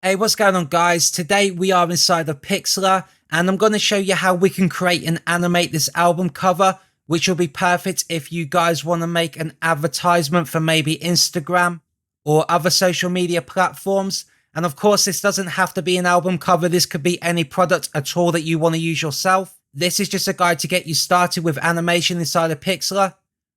Hey, what's going on, guys? Today we are inside of Pixlr and I'm going to show you how we can create and animate this album cover, which will be perfect if you guys want to make an advertisement for maybe Instagram or other social media platforms. And of course, this doesn't have to be an album cover. This could be any product at all that you want to use yourself. This is just a guide to get you started with animation inside of Pixlr.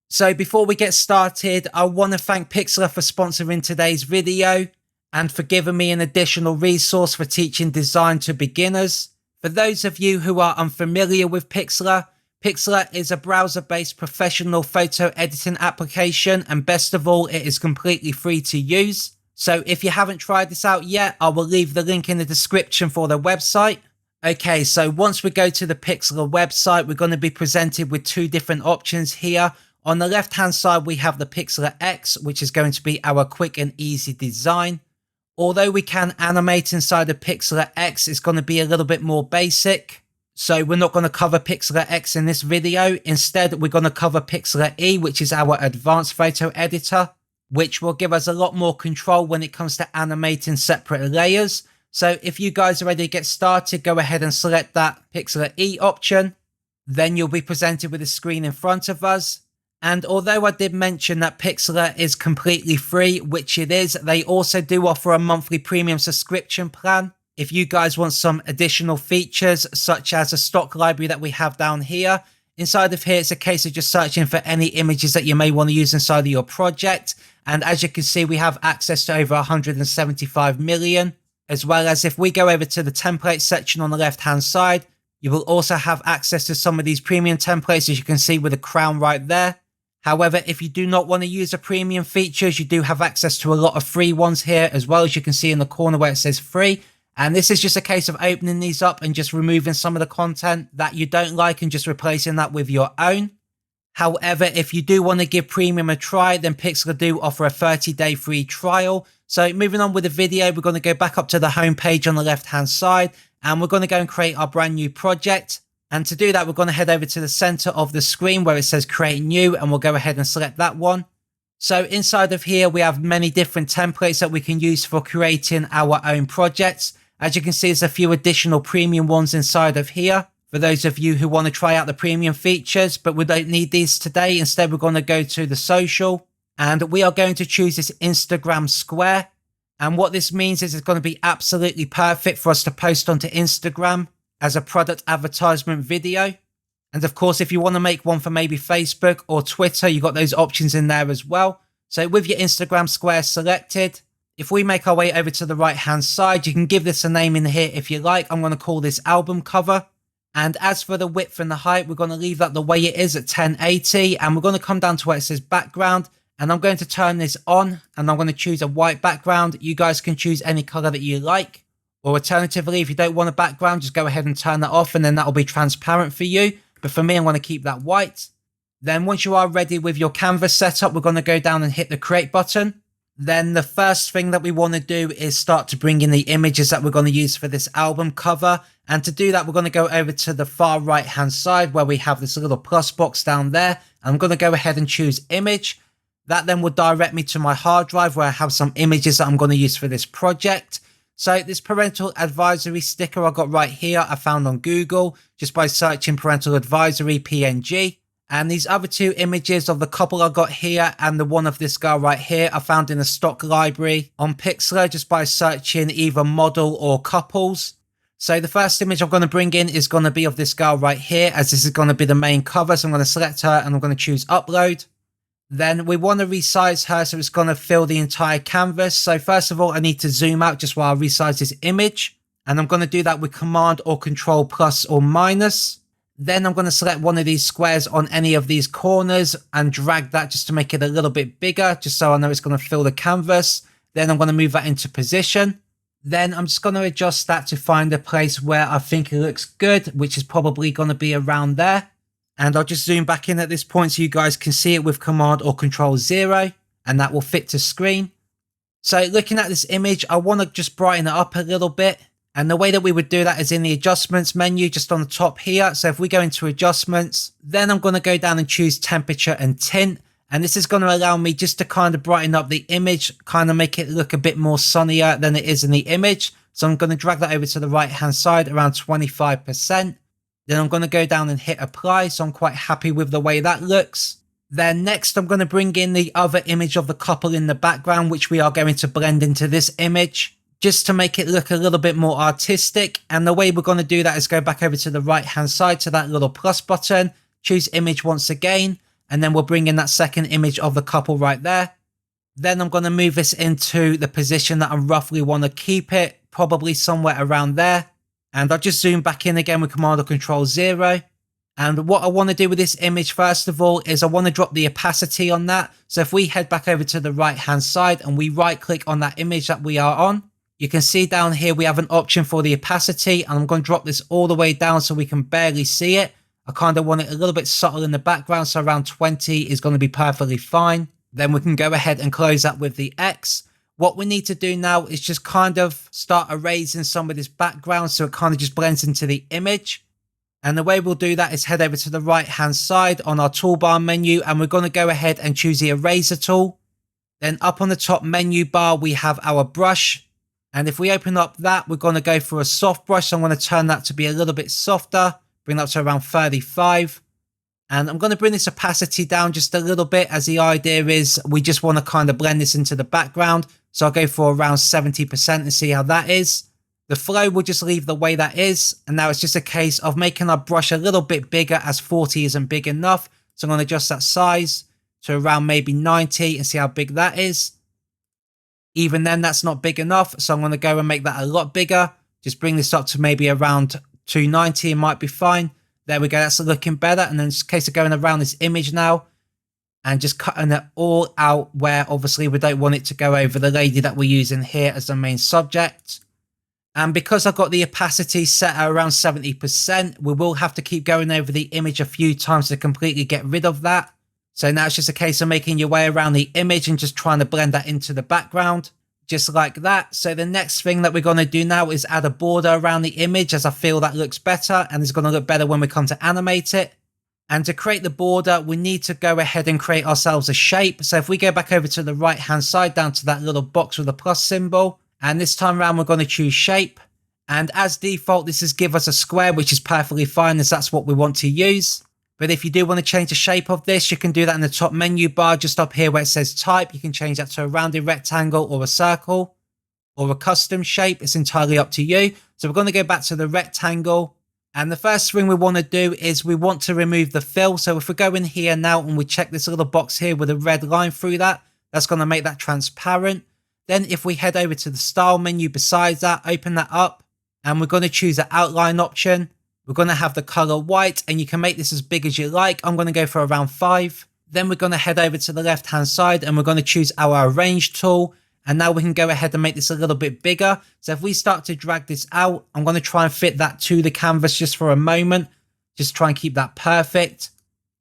So before we get started, I want to thank Pixlr for sponsoring today's video and for giving me an additional resource for teaching design to beginners. For those of you who are unfamiliar with Pixlr, Pixlr is a browser-based professional photo editing application, and best of all, it is completely free to use. So if you haven't tried this out yet, I will leave the link in the description for the website. Okay, so once we go to the Pixlr website, we're going to be presented with two different options here. On the left-hand side, we have the Pixlr X, which is going to be our quick and easy design. Although we can animate inside of Pixlr X, it's going to be a little bit more basic. So we're not going to cover Pixlr X in this video. Instead, we're going to cover Pixlr E, which is our advanced photo editor, which will give us a lot more control when it comes to animating separate layers. So if you guys are ready to get started, go ahead and select that Pixlr E option. Then you'll be presented with a screen in front of us. And although I did mention that Pixlr is completely free, which it is, they also do offer a monthly premium subscription plan. If you guys want some additional features, such as a stock library that we have down here, inside of here, it's a case of just searching for any images that you may want to use inside of your project. And as you can see, we have access to over 175 million, as well as if we go over to the template section on the left-hand side, you will also have access to some of these premium templates, as you can see with the crown right there. However, if you do not want to use the premium features, you do have access to a lot of free ones here, as well, as you can see in the corner where it says free. And this is just a case of opening these up and just removing some of the content that you don't like and just replacing that with your own. However, if you do want to give premium a try, then Pixlr do offer a 30-day free trial. So moving on with the video, we're going to go back up to the home page on the left-hand side, and we're going to go and create our brand new project. And to do that, we're going to head over to the center of the screen where it says create new, and we'll go ahead and select that one. So inside of here, we have many different templates that we can use for creating our own projects. As you can see, there's a few additional premium ones inside of here for those of you who want to try out the premium features, but we don't need these today. Instead, we're going to go to the social, and we are going to choose this Instagram square. And what this means is it's going to be absolutely perfect for us to post onto Instagram as a product advertisement video. And of course, if you want to make one for maybe Facebook or Twitter, you've got those options in there as well. So with your Instagram square selected, if we make our way over to the right hand side, you can give this a name in here if you like. I'm going to call this album cover. And as for the width and the height, we're going to leave that the way it is at 1080. And we're going to come down to where it says background. And I'm going to turn this on, and I'm going to choose a white background. You guys can choose any color that you like. Or alternatively, if you don't want a background, just go ahead and turn that off, and then that'll be transparent for you. But for me, I'm going to keep that white. Then once you are ready with your canvas setup, we're going to go down and hit the create button. Then the first thing that we want to do is start to bring in the images that we're going to use for this album cover. And to do that, we're going to go over to the far right hand side where we have this little plus box down there. I'm going to go ahead and choose image. That then will direct me to my hard drive where I have some images that I'm going to use for this project. So this parental advisory sticker I got right here, I found on Google just by searching parental advisory PNG. And these other two images of the couple I got here and the one of this girl right here, I found in a stock library on Pixlr just by searching either model or couples. So the first image I'm going to bring in is going to be of this girl right here, as this is going to be the main cover. So I'm going to select her and I'm going to choose upload. Then we want to resize her so it's going to fill the entire canvas. So first of all, I need to zoom out just while I resize this image. And I'm going to do that with Command or Control plus or minus. Then I'm going to select one of these squares on any of these corners and drag that just to make it a little bit bigger, just so I know it's going to fill the canvas. Then I'm going to move that into position. Then I'm just going to adjust that to find a place where I think it looks good, which is probably going to be around there. And I'll just zoom back in at this point so you guys can see it with Command or Control 0, and that will fit to screen. So looking at this image, I want to just brighten it up a little bit. And the way that we would do that is in the adjustments menu just on the top here. So if we go into adjustments, then I'm going to go down and choose temperature and tint. And this is going to allow me just to kind of brighten up the image, kind of make it look a bit more sunnier than it is in the image. So I'm going to drag that over to the right hand side around 25%. Then I'm going to go down and hit apply. So I'm quite happy with the way that looks. Then next I'm going to bring in the other image of the couple in the background, which we are going to blend into this image just to make it look a little bit more artistic. And the way we're going to do that is go back over to the right hand side to that little plus button, choose image once again, and then we'll bring in that second image of the couple right there. Then I'm going to move this into the position that I roughly want to keep it, probably somewhere around there. And I'll just zoom back in again with Command or Control 0. And what I want to do with this image, first of all, is I want to drop the opacity on that. So if we head back over to the right hand side and we right click on that image that we are on, you can see down here we have an option for the opacity, and I'm going to drop this all the way down so we can barely see it. I kind of want it a little bit subtle in the background, so around 20 is going to be perfectly fine. Then we can go ahead and close that with the X. What we need to do now is just kind of start erasing some of this background so it kind of just blends into the image. And the way we'll do that is head over to the right hand side on our toolbar menu, and we're going to go ahead and choose the eraser tool. Then up on the top menu bar we have our brush, and if we open up that, we're going to go for a soft brush. So I'm going to turn that to be a little bit softer, bring that to around 35. And I'm going to bring this opacity down just a little bit, as the idea is we just want to kind of blend this into the background. So I'll go for around 70% and see how that is. The flow we'll just leave the way that is. And now it's just a case of making our brush a little bit bigger, as 40 isn't big enough. So I'm going to adjust that size to around maybe 90 and see how big that is. Even then, that's not big enough. So I'm going to go and make that a lot bigger. Just bring this up to maybe around 290. It might be fine. There we go. That's looking better. And then it's a case of going around this image now and just cutting it all out where obviously we don't want it to go over the lady that we're using here as the main subject. And because I've got the opacity set at around 70%, we will have to keep going over the image a few times to completely get rid of that. So now it's just a case of making your way around the image and just trying to blend that into the background, just like that. So the next thing that we're going to do now is add a border around the image, as I feel that looks better and it's going to look better when we come to animate it. And to create the border, we need to go ahead and create ourselves a shape. So if we go back over to the right hand side down to that little box with a plus symbol, and this time around we're going to choose shape. And as default, this is give us a square, which is perfectly fine as that's what we want to use. But if you do want to change the shape of this, you can do that in the top menu bar, just up here where it says type. You can change that to a rounded rectangle or a circle or a custom shape. It's entirely up to you. So we're going to go back to the rectangle. And the first thing we want to do is we want to remove the fill. So if we go in here now and we check this little box here with a red line through that, that's going to make that transparent. Then if we head over to the style menu besides that, open that up, and we're going to choose the outline option. We're going to have the color white, and you can make this as big as you like. I'm going to go for around 5. Then we're going to head over to the left hand side and we're going to choose our arrange tool. And now we can go ahead and make this a little bit bigger. So if we start to drag this out, I'm going to try and fit that to the canvas just for a moment. Just try and keep that perfect,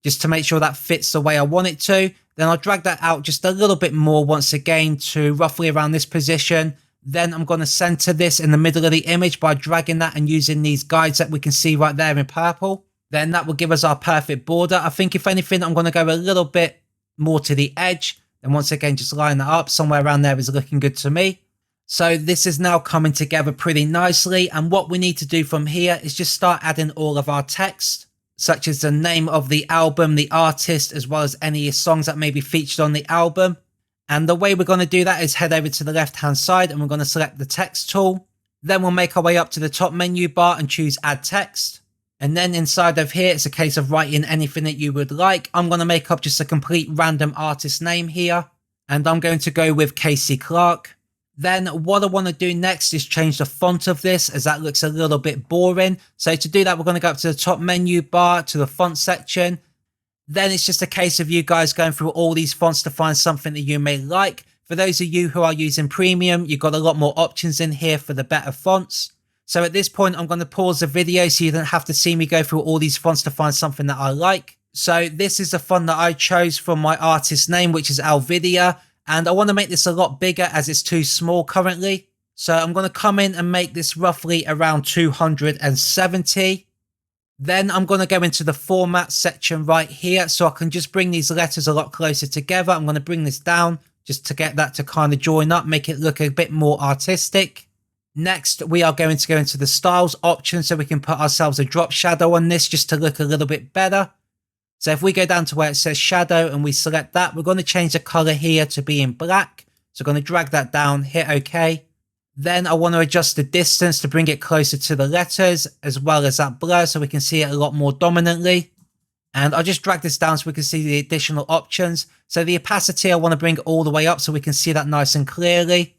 just to make sure that fits the way I want it to. Then I'll drag that out just a little bit more once again to roughly around this position. Then I'm going to center this in the middle of the image by dragging that and using these guides that we can see right there in purple. Then that will give us our perfect border. I think if anything, I'm going to go a little bit more to the edge. And once again, just line that up. Somewhere around there is looking good to me. So this is now coming together pretty nicely. And what we need to do from here is just start adding all of our text, such as the name of the album, the artist, as well as any songs that may be featured on the album. And the way we're going to do that is head over to the left hand side and we're going to select the text tool. Then we'll make our way up to the top menu bar and choose add text. And then inside of here, it's a case of writing anything that you would like. I'm going to make up just a complete random artist name here. And I'm going to go with Casey Clark. Then what I want to do next is change the font of this, as that looks a little bit boring. So to do that, we're going to go up to the top menu bar to the font section. Then it's just a case of you guys going through all these fonts to find something that you may like. For those of you who are using premium, you've got a lot more options in here for the better fonts. So at this point, I'm going to pause the video so you don't have to see me go through all these fonts to find something that I like. So this is the font that I chose for my artist name, which is Alvidia. And I want to make this a lot bigger as it's too small currently. So I'm going to come in and make this roughly around 270. Then I'm going to go into the format section right here, so I can just bring these letters a lot closer together. I'm going to bring this down just to get that to kind of join up, make it look a bit more artistic. Next, we are going to go into the styles option, so we can put ourselves a drop shadow on this just to look a little bit better. So if we go down to where it says shadow and we select that, we're going to change the color here to be in black. So I'm going to drag that down, hit OK. Then I want to adjust the distance to bring it closer to the letters, as well as that blur, so we can see it a lot more dominantly. And I'll just drag this down so we can see the additional options. So the opacity, I want to bring it all the way up so we can see that nice and clearly.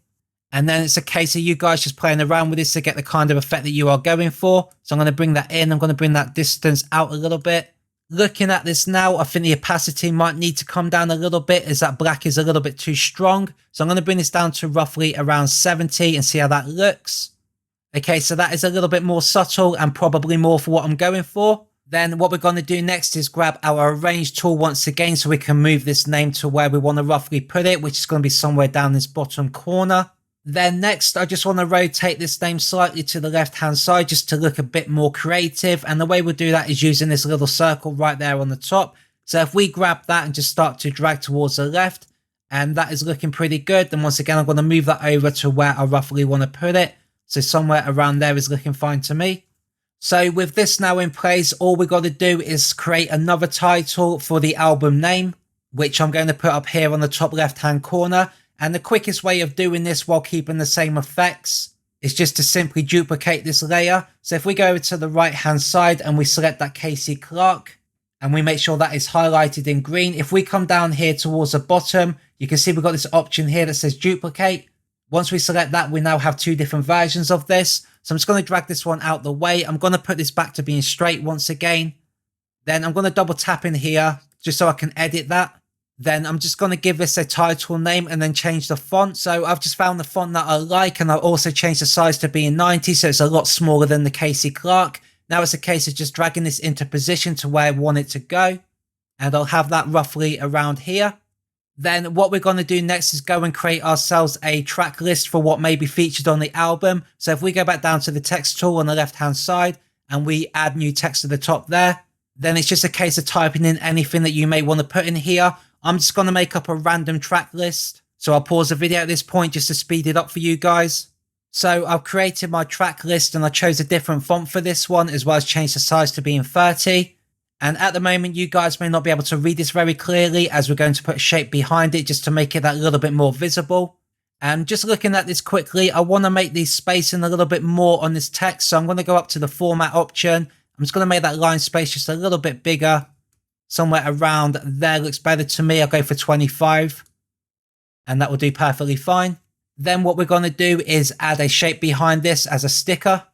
And then it's a case of you guys just playing around with this to get the kind of effect that you are going for. So I'm going to bring that in. I'm going to bring that distance out a little bit. Looking at this now, I think the opacity might need to come down a little bit, as that black is a little bit too strong. So I'm going to bring this down to roughly around 70 and see how that looks. Okay, so that is a little bit more subtle and probably more for what I'm going for. Then what we're going to do next is grab our arrange tool once again, so we can move this name to where we want to roughly put it, which is going to be somewhere down this bottom corner. Then next, I just want to rotate this name slightly to the left-hand side just to look a bit more creative. And the way we'll do that is using this little circle right there on the top. So if we grab that and just start to drag towards the left, and that is looking pretty good, then once again, I'm going to move that over to where I roughly want to put it. So somewhere around there is looking fine to me. So with this now in place, all we got to do is create another title for the album name, which I'm going to put up here on the top left-hand corner. And the quickest way of doing this while keeping the same effects is just to simply duplicate this layer. So if we go over to the right hand side and we select that Casey Clark and we make sure that is highlighted in green, if we come down here towards the bottom, you can see we've got this option here that says duplicate. Once we select that, we now have two different versions of this. So I'm just going to drag this one out the way. I'm going to put this back to being straight once again. Then I'm going to double tap in here just so I can edit that. Then I'm just going to give this a title name and then change the font. So I've just found the font that I like, and I've also changed the size to being 90, so it's a lot smaller than the Casey Clark. Now it's a case of just dragging this into position to where I want it to go, and I'll have that roughly around here. Then what we're going to do next is go and create ourselves a track list for what may be featured on the album. So if we go back down to the text tool on the left hand side and we add new text to the top there, then it's just a case of typing in anything that you may want to put in here. I'm just going to make up a random track list. So I'll pause the video at this point just to speed it up for you guys. So I've created my track list and I chose a different font for this one, as well as changed the size to being 30. And at the moment, you guys may not be able to read this very clearly, as we're going to put a shape behind it just to make it that little bit more visible. And just looking at this quickly, I want to make the spacing a little bit more on this text. So I'm going to go up to the format option. I'm just going to make that line space just a little bit bigger. Somewhere around there looks better to me. I'll go for 25 and that will do perfectly fine. Then what we're going to do is add a shape behind this as a sticker.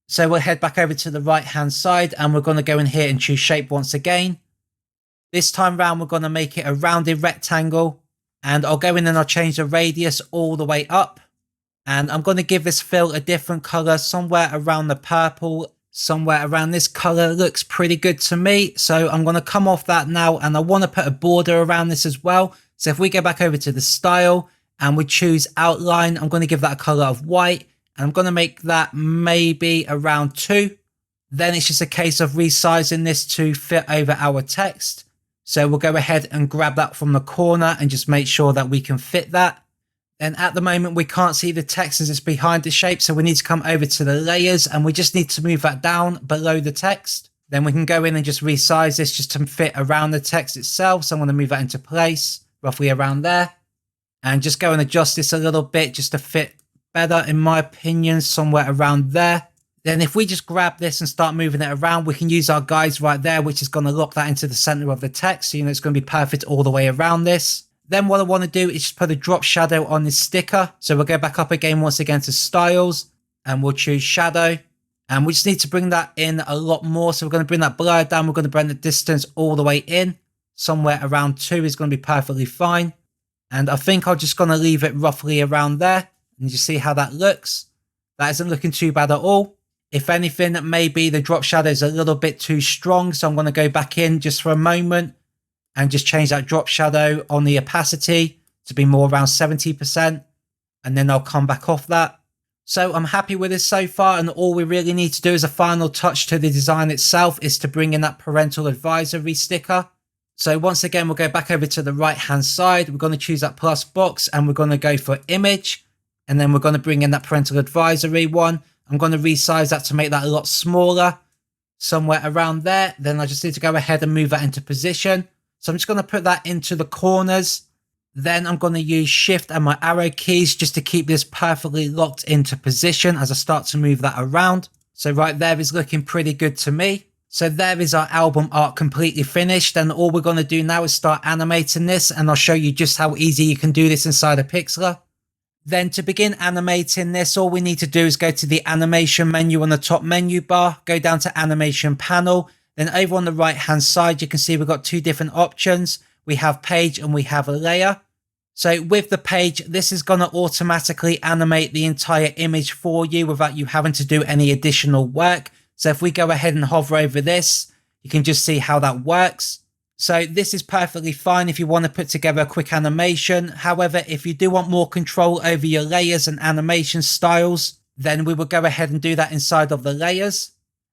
So we'll head back over to the right hand side and we're going to go in here and choose shape once again. This time round, we're going to make it a rounded rectangle, and I'll go in and I'll change the radius all the way up. And I'm going to give this fill a different color, somewhere around the purple. Somewhere around this color looks pretty good to me. So I'm going to come off that now, and I want to put a border around this as well. So if we go back over to the style and we choose outline, I'm going to give that a color of white, and I'm going to make that maybe around 2. Then it's just a case of resizing this to fit over our text. So we'll go ahead and grab that from the corner and just make sure that we can fit that. And at the moment, we can't see the text as it's behind the shape. So we need to come over to the layers and we just need to move that down below the text. Then we can go in and just resize this just to fit around the text itself. So I'm going to move that into place roughly around there and just go and adjust this a little bit just to fit better, in my opinion, somewhere around there. Then if we just grab this and start moving it around, we can use our guides right there, which is going to lock that into the center of the text. So, it's going to be perfect all the way around this. Then what I want to do is just put a drop shadow on this sticker. So we'll go back up again once again to styles and we'll choose shadow. And we just need to bring that in a lot more. So we're going to bring that blur down. We're going to bring the distance all the way in. Somewhere around 2 is going to be perfectly fine. And I think I'm just going to leave it roughly around there. And you see how that looks. That isn't looking too bad at all. If anything, maybe the drop shadow is a little bit too strong. So I'm going to go back in just for a moment and just change that drop shadow on the opacity to be more around 70%. And then I'll come back off that. So I'm happy with this so far, and all we really need to do as a final touch to the design itself is to bring in that parental advisory sticker. So once again, we'll go back over to the right hand side. We're going to choose that plus box and we're going to go for image. And then we're going to bring in that parental advisory one. I'm going to resize that to make that a lot smaller, somewhere around there. Then I just need to go ahead and move that into position. So I'm just going to put that into the corners. Then I'm going to use shift and my arrow keys just to keep this perfectly locked into position as I start to move that around. So right there is looking pretty good to me. So there is our album art completely finished, and all we're going to do now is start animating this, and I'll show you just how easy you can do this inside of Pixlr. Then to begin animating this, all we need to do is go to the animation menu on the top menu bar, go down to animation panel, then over on the right hand side you can see we've got two different options. We have page and we have a layer. So with the page, this is going to automatically animate the entire image for you without you having to do any additional work. So if we go ahead and hover over this, you can just see how that works. So this is perfectly fine if you want to put together a quick animation. However, if you do want more control over your layers and animation styles, then we will go ahead and do that inside of the layers.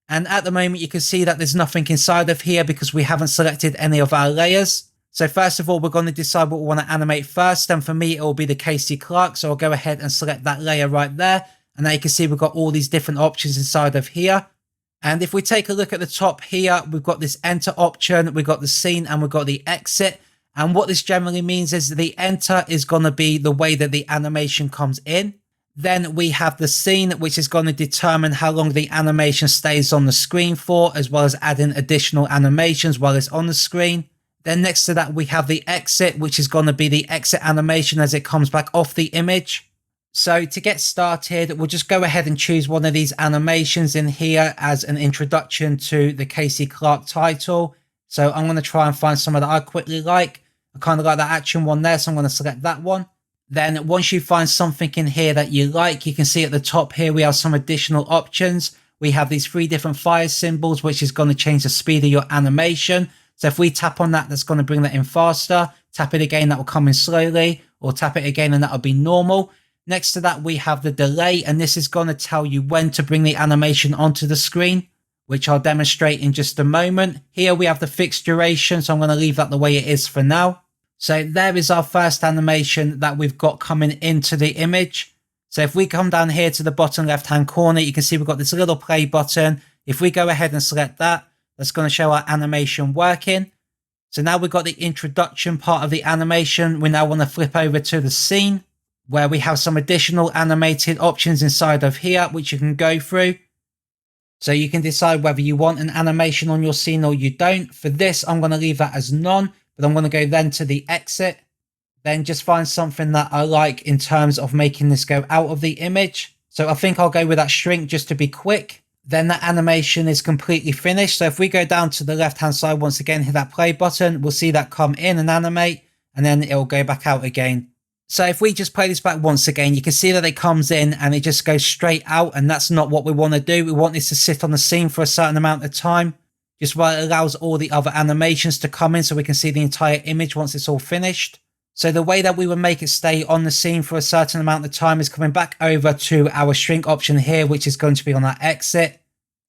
And at the moment, you can see that there's nothing inside of here because we haven't selected any of our layers. So first of all, we're going to decide what we want to animate first. And for me, it will be the Casey Clark. So I'll go ahead and select that layer right there. And now you can see we've got all these different options inside of here. And if we take a look at the top here, we've got this enter option, we've got the scene, and we've got the exit. And what this generally means is the enter is going to be the way that the animation comes in. Then we have the scene, which is going to determine how long the animation stays on the screen for, as well as adding additional animations while it's on the screen. Then next to that, we have the exit, which is going to be the exit animation as it comes back off the image. So to get started, we'll just go ahead and choose one of these animations in here as an introduction to the Casey Clark title. So I'm going to try and find some that I quickly like. I kind of like that action one there, so I'm going to select that one. Then once you find something in here that you like, you can see at the top here, we have some additional options. We have these three different fire symbols, which is going to change the speed of your animation. So if we tap on that, that's going to bring that in faster. Tap it again, that will come in slowly, or tap it again and that will be normal. Next to that, we have the delay, and this is going to tell you when to bring the animation onto the screen, which I'll demonstrate in just a moment. Here we have the fixed duration, so I'm going to leave that the way it is for now. So there is our first animation that we've got coming into the image. So if we come down here to the bottom left-hand corner, you can see we've got this little play button. If we go ahead and select that, that's going to show our animation working. So now we've got the introduction part of the animation. We now want to flip over to the scene, where we have some additional animated options inside of here, which you can go through. So you can decide whether you want an animation on your scene or you don't. For this, I'm going to leave that as none, but I'm going to go then to the exit. Then just find something that I like in terms of making this go out of the image. So I think I'll go with that shrink just to be quick. Then that animation is completely finished. So if we go down to the left-hand side, once again, hit that play button, we'll see that come in and animate, and then it'll go back out again. So if we just play this back once again, you can see that it comes in and it just goes straight out, and that's not what we want to do. We want this to sit on the scene for a certain amount of time, just while it allows all the other animations to come in so we can see the entire image once it's all finished. So the way that we would make it stay on the scene for a certain amount of time is coming back over to our shrink option here, which is going to be on our exit.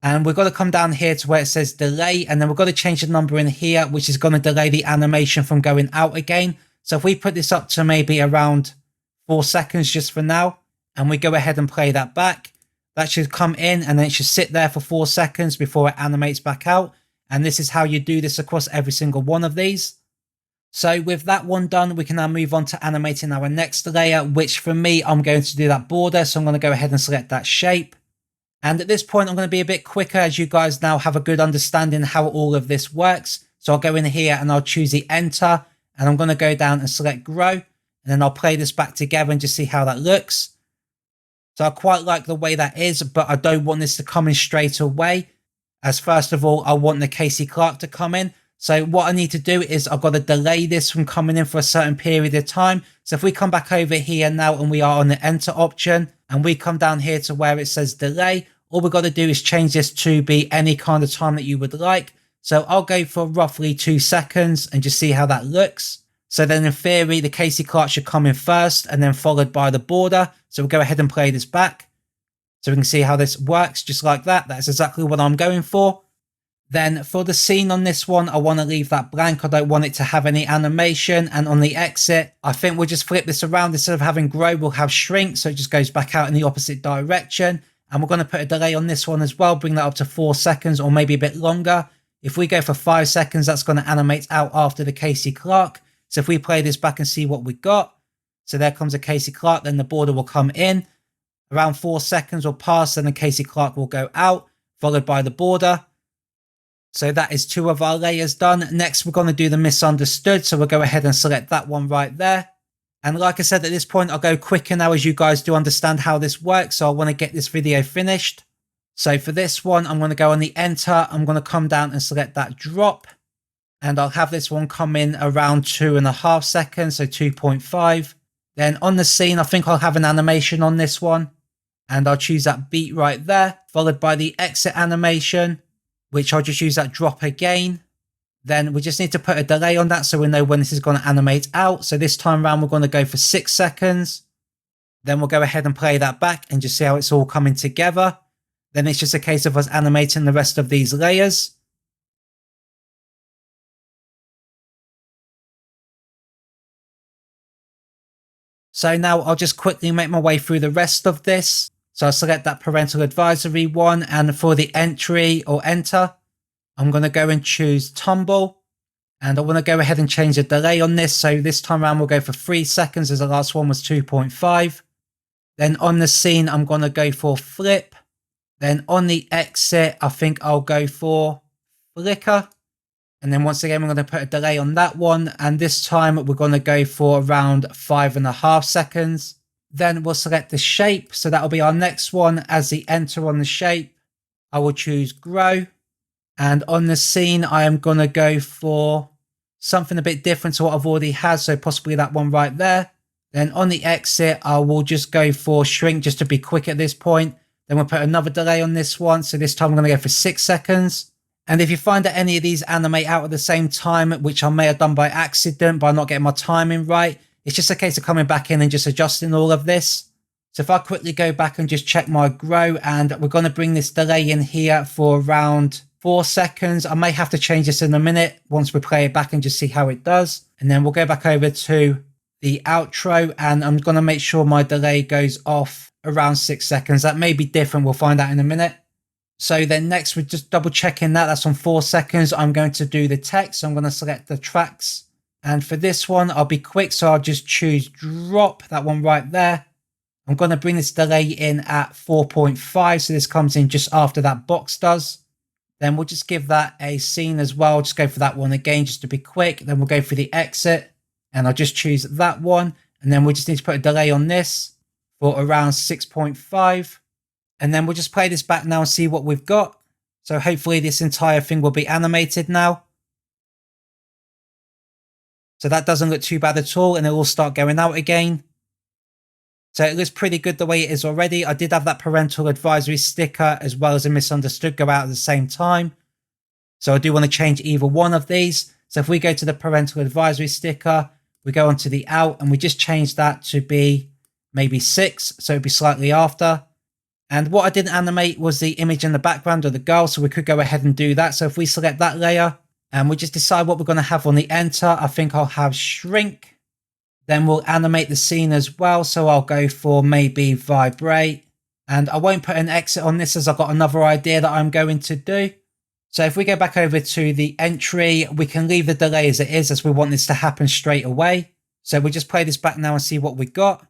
And we've got to come down here to where it says delay, and then we've got to change the number in here, which is going to delay the animation from going out again. So if we put this up to maybe around 4 seconds just for now, and we go ahead and play that back, that should come in and then it should sit there for 4 seconds before it animates back out. And this is how you do this across every single one of these. So with that one done, we can now move on to animating our next layer, which for me, I'm going to do that border. So I'm going to go ahead and select that shape. And at this point, I'm going to be a bit quicker as you guys now have a good understanding how all of this works. So I'll go in here and I'll choose the enter. And I'm going to go down and select grow, and then I'll play this back together and just see how that looks. So I quite like the way that is, but I don't want this to come in straight away, as first of all, I want the Casey Clark to come in. So what I need to do is I've got to delay this from coming in for a certain period of time. So if we come back over here now and we are on the enter option, and we come down here to where it says delay, all we've got to do is change this to be any kind of time that you would like. So I'll go for roughly 2 seconds and just see how that looks. So then in theory, the Casey Clark should come in first and then followed by the border. So we'll go ahead and play this back. So we can see how this works just like that. That's exactly what I'm going for. Then for the scene on this one, I want to leave that blank. I don't want it to have any animation. And on the exit, I think we'll just flip this around. Instead of having grow, we'll have shrink. So it just goes back out in the opposite direction. And we're going to put a delay on this one as well. Bring that up to 4 seconds or maybe a bit longer. If we go for 5 seconds, that's going to animate out after the Casey Clark. So if we play this back and see what we got. So there comes a Casey Clark. Then the border will come in. Around 4 seconds will pass. Then the Casey Clark will go out, followed by the border. So that is 2 of our layers done. Next, we're going to do the misunderstood. So we'll go ahead and select that one right there. And like I said, at this point, I'll go quicker now as you guys do understand how this works. So I want to get this video finished. So for this one, I'm going to go on the enter. I'm going to come down and select that drop. And I'll have this one come in around 2.5 seconds. So 2.5. Then on the scene, I think I'll have an animation on this one. And I'll choose that beat right there, followed by the exit animation, which I'll just use that drop again. Then we just need to put a delay on that so we know when this is going to animate out. So this time around, we're going to go for 6 seconds. Then we'll go ahead and play that back and just see how it's all coming together. Then it's just a case of us animating the rest of these layers. So now I'll just quickly make my way through the rest of this. So I'll select that parental advisory one, and for the entry or enter, I'm going to go and choose tumble. And I want to go ahead and change the delay on this. So this time around, we'll go for 3 seconds as the last one was 2.5. Then on the scene, I'm going to go for flip. Then on the exit, I think I'll go for flicker. And then once again, we're going to put a delay on that one. And this time we're going to go for around 5.5 seconds. Then we'll select the shape. So that'll be our next one. As the enter on the shape, I will choose grow. And on the scene, I am going to go for something a bit different to what I've already had. So possibly that one right there. Then on the exit, I will just go for shrink just to be quick at this point. Then we'll put another delay on this one. So this time I'm going to go for 6 seconds. And if you find that any of these animate out at the same time, which I may have done by accident by not getting my timing right, it's just a case of coming back in and just adjusting all of this. So if I quickly go back and just check my grow, and we're going to bring this delay in here for around 4 seconds. I may have to change this in a minute once we play it back and just see how it does. And then we'll go back over to the outro, and I'm going to make sure my delay goes off around 6 seconds. That may be different. We'll find out in a minute. So then next, we're just double checking that. That's on 4 seconds. I'm going to do the text. So I'm going to select the tracks. And for this one, I'll be quick. So I'll just choose drop, that one right there. I'm going to bring this delay in at 4.5. So this comes in just after that box does. Then we'll just give that a scene as well. Just go for that one again, just to be quick. Then we'll go for the exit. And I'll just choose that one. And then we just need to put a delay on this for around 6.5. And then we'll just play this back now and see what we've got. So hopefully this entire thing will be animated now. So that doesn't look too bad at all. And it'll all start going out again. So it looks pretty good the way it is already. I did have that parental advisory sticker as well as a misunderstood go out at the same time. So I do want to change either one of these. So if we go to the parental advisory sticker, we go onto the out and we just change that to be maybe 6. So it'd be slightly after. And what I didn't animate was the image in the background of the girl. So we could go ahead and do that. So if we select that layer and we just decide what we're going to have on the enter, I think I'll have shrink. Then we'll animate the scene as well. So I'll go for maybe vibrate. And I won't put an exit on this as I've got another idea that I'm going to do. So if we go back over to the entry, we can leave the delay as it is as we want this to happen straight away. So we'll just play this back now and see what we got.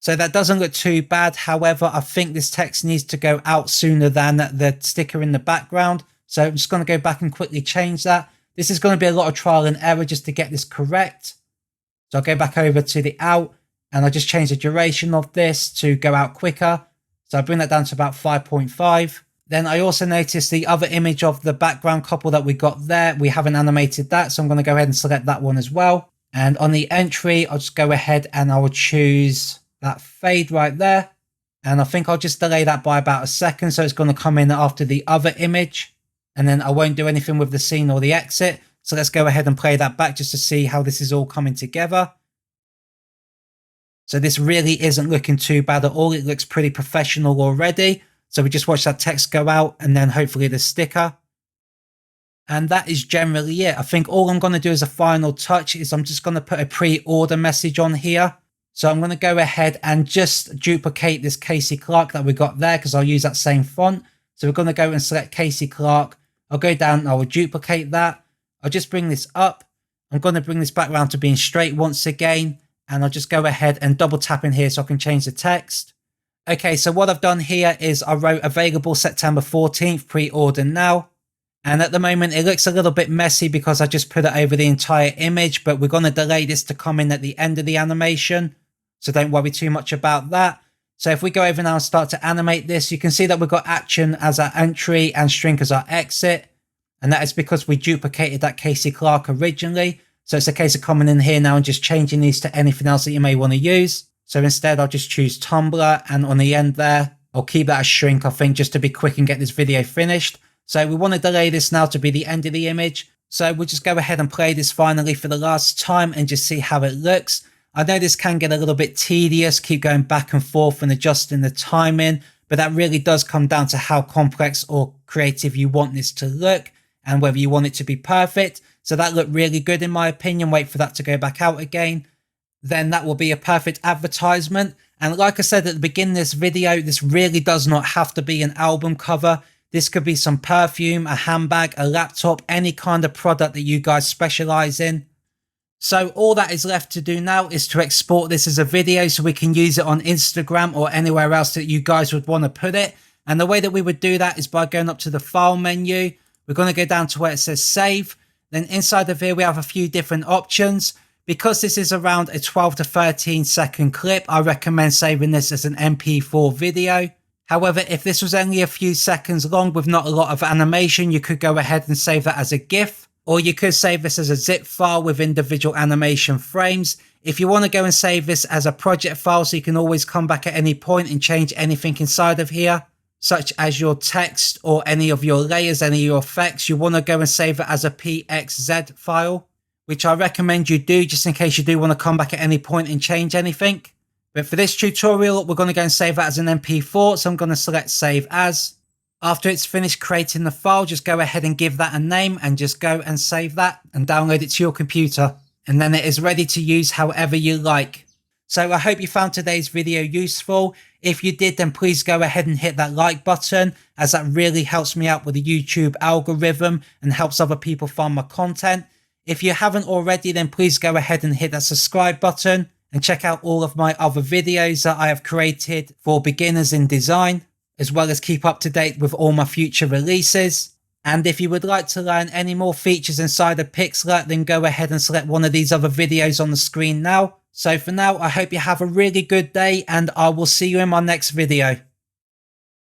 So that doesn't look too bad. However, I think this text needs to go out sooner than the sticker in the background. So I'm just going to go back and quickly change that. This is going to be a lot of trial and error just to get this correct. So I'll go back over to the out and I'll just change the duration of this to go out quicker. So I'll bring that down to about 5.5. Then I also noticed the other image of the background couple that we got there. We haven't animated that. So I'm going to go ahead and select that one as well. And on the entry, I'll just go ahead and I will choose that fade right there. And I think I'll just delay that by about a second. So it's going to come in after the other image. And then I won't do anything with the scene or the exit. So let's go ahead and play that back just to see how this is all coming together. So this really isn't looking too bad at all. It looks pretty professional already. So we just watch that text go out and then hopefully the sticker. And that is generally it. I think all I'm going to do as a final touch is I'm just going to put a pre-order message on here. So I'm going to go ahead and just duplicate this Casey Clark that we got there because I'll use that same font. So we're going to go and select Casey Clark. I'll go down and I will duplicate that. I'll just bring this up. I'm going to bring this back around to being straight once again. And I'll just go ahead and double tap in here so I can change the text. Okay, so what I've done here is I wrote available September 14th, pre-order now. And at the moment, it looks a little bit messy because I just put it over the entire image, but we're going to delay this to come in at the end of the animation. So don't worry too much about that. So if we go over now and start to animate this, you can see that we've got action as our entry and shrink as our exit. And that is because we duplicated that Casey Clark originally. So it's a case of coming in here now and just changing these to anything else that you may want to use. So instead, I'll just choose Tumblr, and on the end there, I'll keep that as shrink, I think, just to be quick and get this video finished. So we want to delay this now to be the end of the image. So we'll just go ahead and play this finally for the last time and just see how it looks. I know this can get a little bit tedious, keep going back and forth and adjusting the timing, but that really does come down to how complex or creative you want this to look and whether you want it to be perfect. So that looked really good in my opinion. Wait for that to go back out again. Then that will be a perfect advertisement. And like I said at the beginning of this video, this really does not have to be an album cover. This could be some perfume, a handbag, a laptop, any kind of product that you guys specialize in. So all that is left to do now is to export this as a video so we can use it on Instagram or anywhere else that you guys would want to put it. And the way that we would do that is by going up to the file menu. We're going to go down to where it says save. Then inside of here, we have a few different options. Because this is around a 12 to 13 second clip, I recommend saving this as an MP4 video. However, if this was only a few seconds long with not a lot of animation, you could go ahead and save that as a GIF. Or you could save this as a zip file with individual animation frames. If you want to go and save this as a project file so you can always come back at any point and change anything inside of here, such as your text or any of your layers, any of your effects, you want to go and save it as a PXZ file, which I recommend you do just in case you do want to come back at any point and change anything. But for this tutorial, we're going to go and save that as an MP4. So I'm going to select save as. After it's finished creating the file, just go ahead and give that a name and just go and save that and download it to your computer. And then it is ready to use however you like. So I hope you found today's video useful. If you did, then please go ahead and hit that like button, as that really helps me out with the YouTube algorithm and helps other people find my content. If you haven't already, then please go ahead and hit that subscribe button and check out all of my other videos that I have created for beginners in design, as well as keep up to date with all my future releases. And if you would like to learn any more features inside of Pixlr, then go ahead and select one of these other videos on the screen now. So for now, I hope you have a really good day and I will see you in my next video.